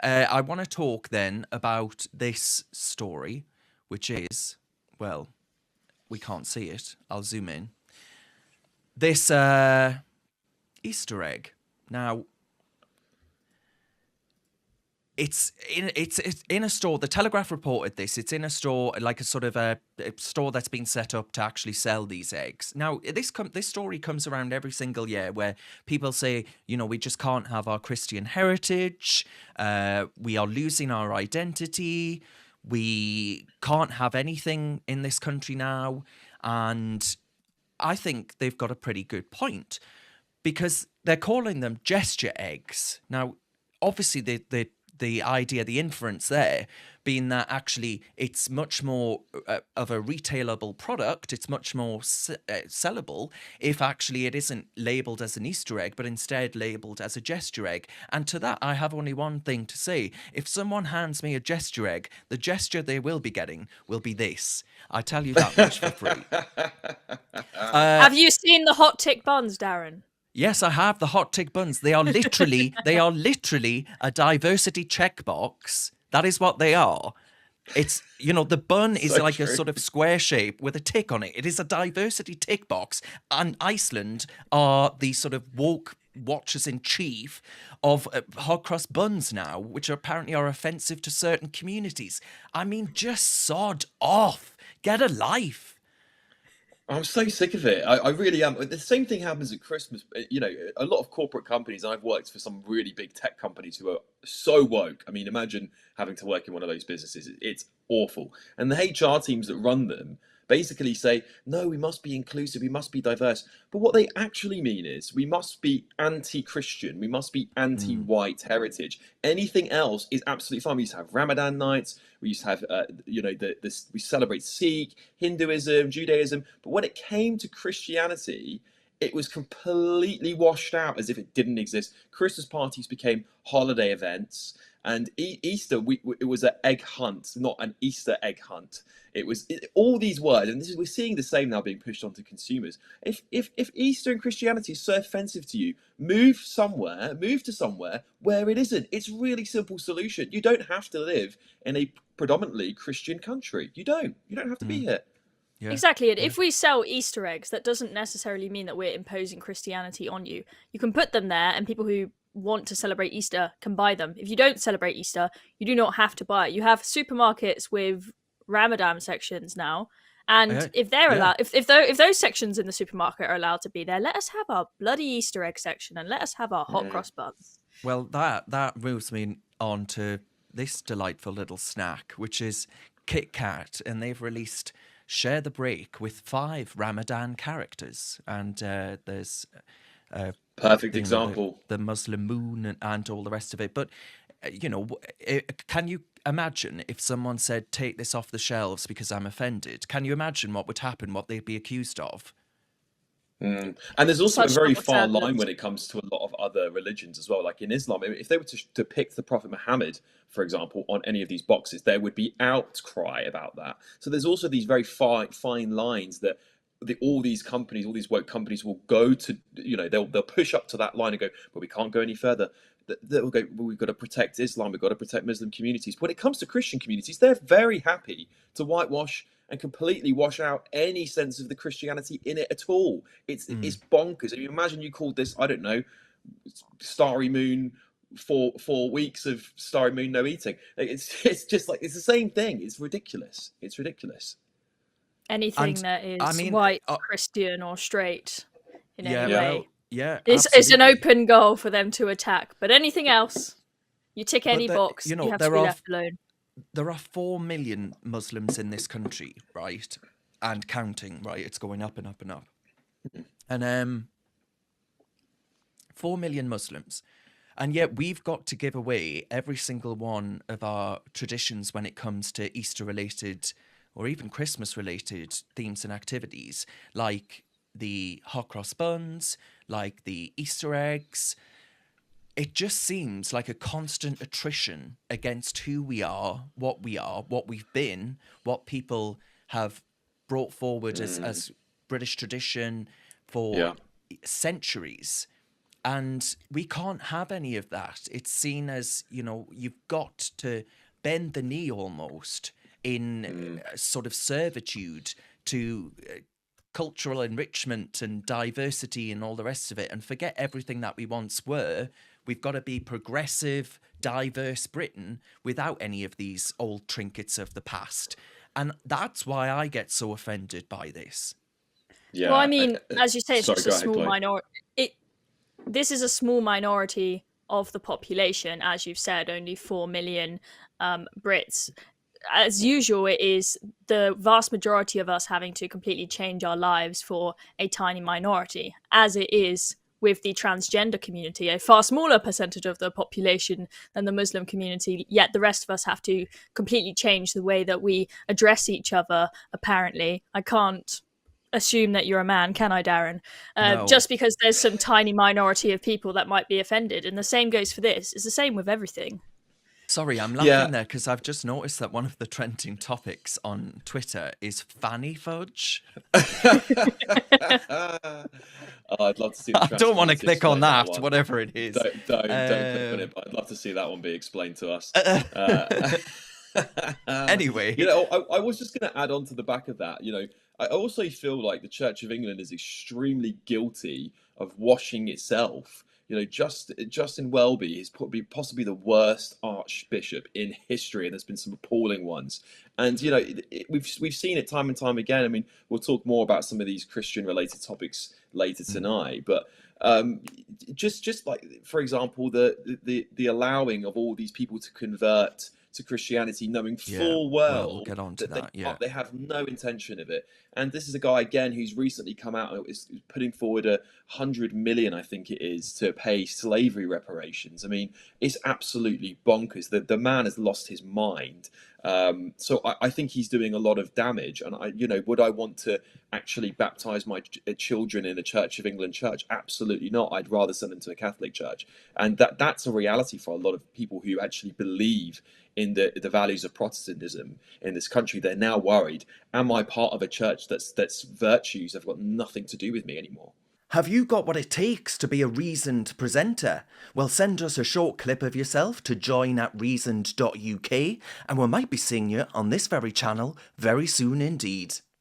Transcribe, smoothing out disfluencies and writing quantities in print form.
I want to talk then about this story, which is, well, we can't see it. I'll zoom in. This Easter egg. Now, it's in a store. The Telegraph reported this. It's in a store, like a sort of a store that's been set up to actually sell these eggs. Now, this story comes around every single year where people say, we just can't have our Christian heritage. We are losing our identity. We can't have anything in this country now. And I think they've got a pretty good point, because they're calling them gesture eggs. Now, obviously, the idea, the inference there being that actually it's much more of a retailable product. It's much more sellable if actually it isn't labelled as an Easter egg, but instead labelled as a gesture egg. And to that, I have only one thing to say. If someone hands me a gesture egg, the gesture they will be getting will be this. I tell you that much for free. Have you seen the hot tick buns, Darren? Yes, I have the hot tick buns. They are literally a diversity checkbox. That is what they are. It's, the bun is like a sort of square shape with a tick on it. It is a diversity tick box. And Iceland are the sort of woke watchers in chief of hot cross buns now, which apparently are offensive to certain communities. I mean, just sod off. Get a life. I'm so sick of it. I really am. The same thing happens at Christmas. A lot of corporate companies, I've worked for some really big tech companies who are so woke. I mean, imagine having to work in one of those businesses. It's awful. And the HR teams that run them basically say, no, we must be inclusive, we must be diverse. But what they actually mean is we must be anti-Christian, we must be anti-white heritage. Anything else is absolutely fine. We used to have Ramadan nights, we used to have, we celebrate Sikh, Hinduism, Judaism. But when it came to Christianity, it was completely washed out as if it didn't exist. Christmas parties became holiday events. And Easter, it was an egg hunt, not an Easter egg hunt. It was all these words, and we're seeing the same now being pushed onto consumers. If Easter and Christianity is so offensive to you, move to somewhere where it isn't. It's a really simple solution. You don't have to live in a predominantly Christian country. You don't have to be here. Yeah. Exactly. And if we sell Easter eggs, that doesn't necessarily mean that we're imposing Christianity on you. You can put them there, and people who want to celebrate Easter can buy them. If you don't celebrate Easter, you do not have to buy it. You have supermarkets with Ramadan sections now, and if they're allowed, if those sections in the supermarket are allowed to be there, let us have our bloody Easter egg section and let us have our hot cross buns. Well, that moves me on to this delightful little snack, which is Kit Kat, and they've released Share the Break with 5 Ramadan characters, and there's perfect example, the Muslim moon and all the rest of it. But can you imagine if someone said, take this off the shelves because I'm offended? Can you imagine what would happen, what they'd be accused of? And there's also a very fine line when it comes to a lot of other religions as well. Like in Islam, if they were to depict the Prophet Muhammad, for example, on any of these boxes, there would be outcry about that. So there's also these very fine lines that all these companies, all these woke companies will go to, they'll push up to that line and go, but we can't go any further. They'll go, well, we've got to protect Islam, we've got to protect Muslim communities. When it comes to Christian communities, they're very happy to whitewash and completely wash out any sense of the Christianity in it at all. It's bonkers. I mean, imagine you called this, I don't know, Starry Moon, 4 weeks of Starry Moon no eating. It's just like, it's the same thing. It's ridiculous. It's ridiculous. Anything that is white, Christian, or straight in any way. It's an open goal for them to attack. But anything else, you tick any box, you have to be left alone. There are 4 million Muslims in this country, right? And counting, right? It's going up and up and up. And 4 million Muslims. And yet we've got to give away every single one of our traditions when it comes to Easter-related or even Christmas-related themes and activities, like the hot cross buns, like the Easter eggs. It just seems like a constant attrition against who we are, what we've been, what people have brought forward as British tradition for centuries. And we can't have any of that. It's seen as, you've got to bend the knee almost in sort of servitude to cultural enrichment and diversity and all the rest of it, and forget everything that we once were. We've got to be progressive, diverse Britain without any of these old trinkets of the past. And that's why I get so offended by this. Yeah. Well, I mean, as you say, it's Sorry, just go a ahead, small Chloe. minority. This is a small minority of the population, as you've said, only 4 million Brits. As usual, it is the vast majority of us having to completely change our lives for a tiny minority, as it is with the transgender community, a far smaller percentage of the population than the Muslim community, yet the rest of us have to completely change the way that we address each other, apparently. I can't assume that you're a man, can I, Darren? No. Just because there's some tiny minority of people that might be offended. And the same goes for this. It's the same with everything. Sorry, I'm Yeah. laughing there because I've just noticed that one of the trending topics on Twitter is fanny fudge. Oh, I'd love to see the I don't want to transparency click on explain that, one. whatever it is. Don't click on it, but I'd love to see that one be explained to us. Anyway. I was just going to add on to the back of that. I also feel like the Church of England is extremely guilty of washing itself. Justin Welby is probably possibly the worst archbishop in history, and there's been some appalling ones. And we've seen it time and time again. I mean, we'll talk more about some of these Christian-related topics later tonight, but just like, for example, the allowing of all these people to convert to Christianity, knowing full well we'll get on to that. they have no intention of it. And this is a guy again who's recently come out and is putting forward 100 million, I think it is, to pay slavery reparations. I mean, it's absolutely bonkers. The man has lost his mind. So I think he's doing a lot of damage. And would I want to actually baptize my children in a Church of England church? Absolutely not. I'd rather send them to a Catholic church. And that's a reality for a lot of people who actually believe in the values of Protestantism in this country. They're now worried, am I part of a church that's virtues have got nothing to do with me anymore? Have you got what it takes to be a reasoned presenter? Well, send us a short clip of yourself to join@reasoned.uk, and we might be seeing you on this very channel very soon indeed.